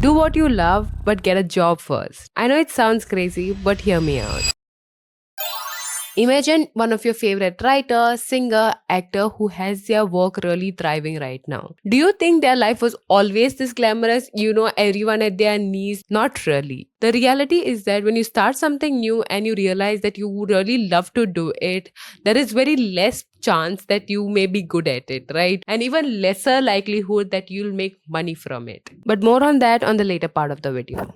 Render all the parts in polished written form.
Do what you love, but get a job first. I know it sounds crazy, but hear me out. Imagine one of your favorite writer, singer, actor who has their work really thriving right now. Do you think their life was always this glamorous? Everyone at their knees? Not really. The reality is that when you start something new and you realize that you really love to do it, there is very less chance that you may be good at it, right? And even lesser likelihood that you'll make money from it. But more on that on the later part of the video.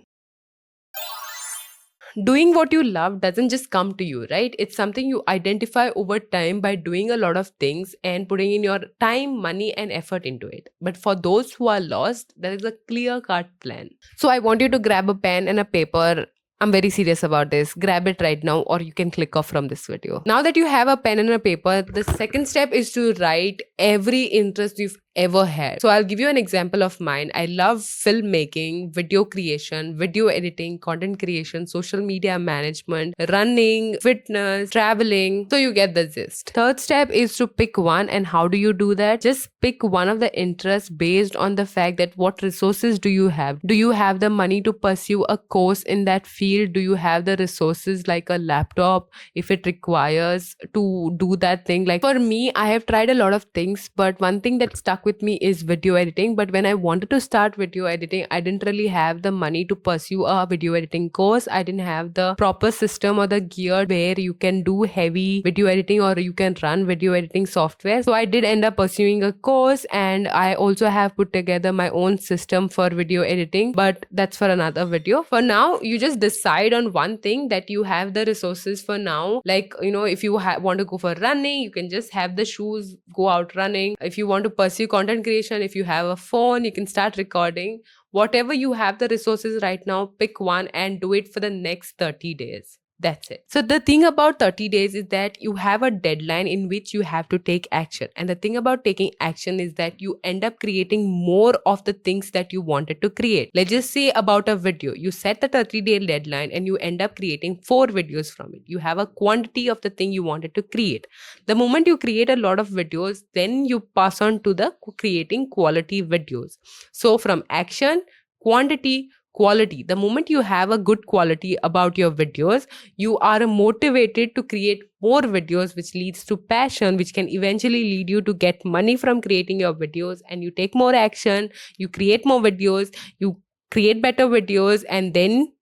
Doing what you love doesn't just come to you, right? It's something you identify over time by doing a lot of things and putting in your time, money, and effort into it. But for those who are lost, there is a clear cut plan. So I want you to grab a pen and a paper. I'm very serious about this. Grab it right now, or you can click off from this video. Now that you have a pen and a paper, the second step is to write every interest you've ever had. So I'll give you an example of mine. I love filmmaking, video creation, video editing, content creation, social media management, running, fitness, traveling. So you get the gist. Third step is to pick one. And how do you do that? Just pick one of the interests based on the fact that what resources do you have? Do you have the money to pursue a course in that field? Do you have the resources like a laptop if it requires to do that thing? Like for me, I have tried a lot of things, but one thing that stuck with me is video editing. But when I wanted to start video editing, I didn't really have the money to pursue a video editing course. I didn't have the proper system or the gear where you can do heavy video editing or you can run video editing software. So I did end up pursuing a course, and I also have put together my own system for video editing, but that's for another video. For now, you just decide on one thing that you have the resources for now. Like, if you want to go for running, you can just have the shoes, go out running. If you want to pursue content creation, if you have a phone, you can start recording. Whatever you have the resources right now, pick one and do it for the next 30 days. That's it. So the thing about 30 days is that you have a deadline in which you have to take action. And the thing about taking action is that you end up creating more of the things that you wanted to create. Let's just say about a video. You set the 30-day deadline and you end up creating 4 videos from it. You have a quantity of the thing you wanted to create. The moment you create a lot of videos, then you pass on to the creating quality videos. So from action, quantity, quality. The moment you have a good quality about your videos, you are motivated to create more videos, which leads to passion, which can eventually lead you to get money from creating your videos. And you take more action, you create more videos, you create better videos, and then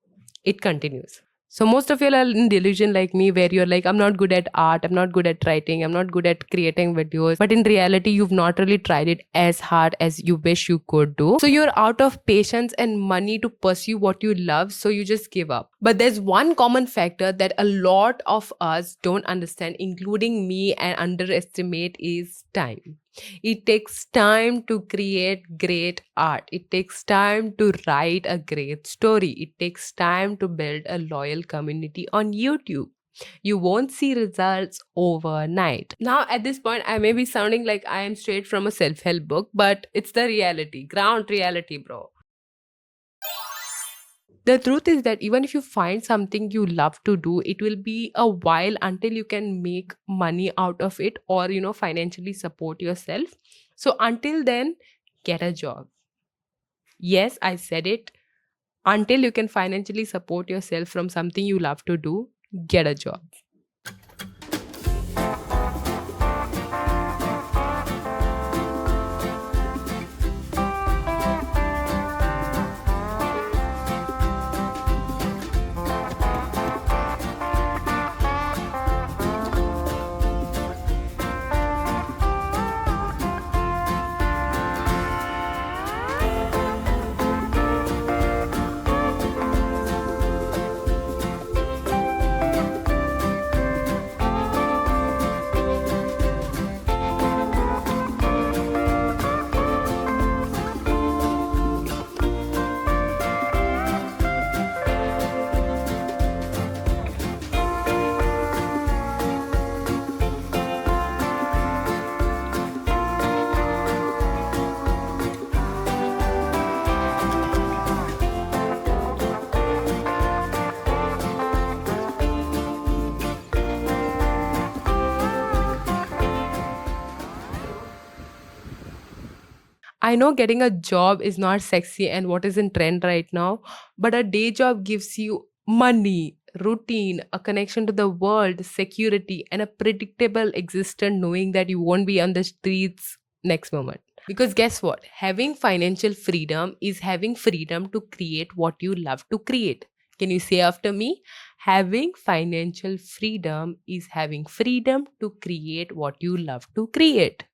it continues. So most of you are in delusion like me, where you're like, I'm not good at art, I'm not good at writing, I'm not good at creating videos. But in reality, you've not really tried it as hard as you wish you could do. So you're out of patience and money to pursue what you love, so you just give up. But there's one common factor that a lot of us don't understand, including me, and underestimate is time. It takes time to create great art. It takes time to write a great story. It takes time to build a loyal community on YouTube. You won't see results overnight. Now, at this point, I may be sounding like I am straight from a self-help book, but it's the reality, ground reality, bro. The truth is that even if you find something you love to do, it will be a while until you can make money out of it or, financially support yourself. So until then, get a job. Yes, I said it. Until you can financially support yourself from something you love to do, get a job. I know getting a job is not sexy and what is in trend right now, but a day job gives you money, routine, a connection to the world, security, and a predictable existence knowing that you won't be on the streets next moment. Because guess what? Having financial freedom is having freedom to create what you love to create. Can you say after me? Having financial freedom is having freedom to create what you love to create.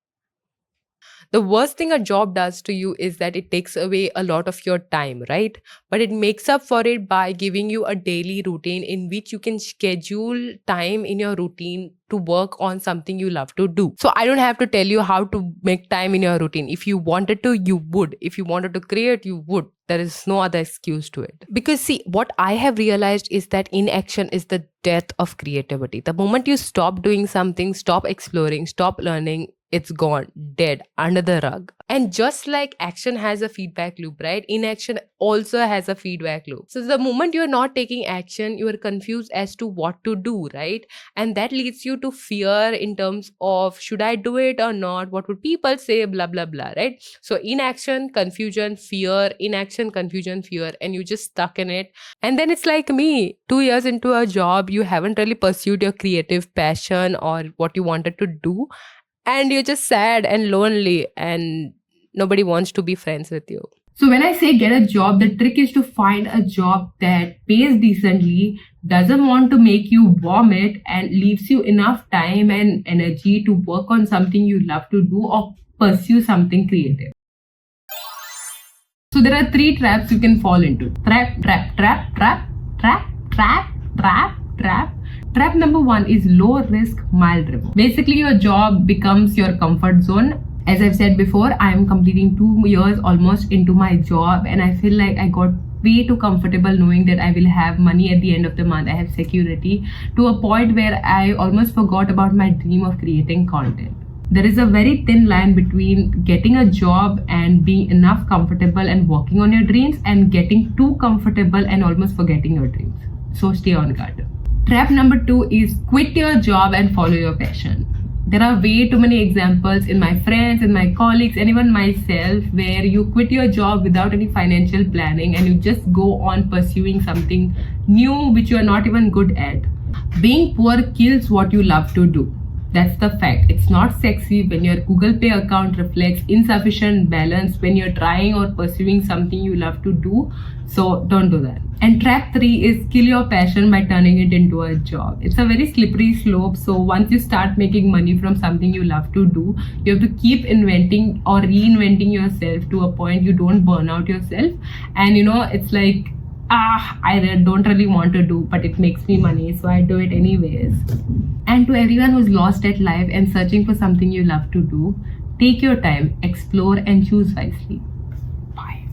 The worst thing a job does to you is that it takes away a lot of your time, right? But it makes up for it by giving you a daily routine in which you can schedule time in your routine to work on something you love to do. So I don't have to tell you how to make time in your routine. If you wanted to, you would. If you wanted to create, you would. There is no other excuse to it. Because see, what I have realized is that inaction is the death of creativity. The moment you stop doing something, stop exploring, stop learning, it's gone, dead, under the rug. And just like action has a feedback loop, right? Inaction also has a feedback loop. So the moment you're not taking action, you are confused as to what to do, right? And that leads you to fear in terms of should I do it or not? What would people say? Blah, blah, blah, right? So inaction, confusion, fear, inaction, confusion, fear, and you're just stuck in it. And then it's like me, 2 years into a job, you haven't really pursued your creative passion or what you wanted to do. And you're just sad and lonely and nobody wants to be friends with you. So when I say get a job, the trick is to find a job that pays decently, doesn't want to make you vomit, and leaves you enough time and energy to work on something you love to do or pursue something creative. So there are 3 traps you can fall into. Trap number 1 is low risk, mild reward. Basically, your job becomes your comfort zone. As I've said before, I am completing 2 years almost into my job, and I feel like I got way too comfortable knowing that I will have money at the end of the month. I have security, to a point where I almost forgot about my dream of creating content. There is a very thin line between getting a job and being enough comfortable and working on your dreams, and getting too comfortable and almost forgetting your dreams. So stay on guard. Trap number 2 is quit your job and follow your passion. There are way too many examples in my friends, in my colleagues, and even myself, where you quit your job without any financial planning and you just go on pursuing something new which you are not even good at. Being poor kills what you love to do. That's the fact. It's not sexy when your Google Pay account reflects insufficient balance when you're trying or pursuing something you love to do. So don't do that. And trap 3 is kill your passion by turning it into a job. It's a very slippery slope. So once you start making money from something you love to do, you have to keep inventing or reinventing yourself to a point you don't burn out yourself. And it's like, I don't really want to do, but it makes me money, so I do it anyways. And to everyone who's lost at life and searching for something you love to do, take your time, explore, and choose wisely. Bye.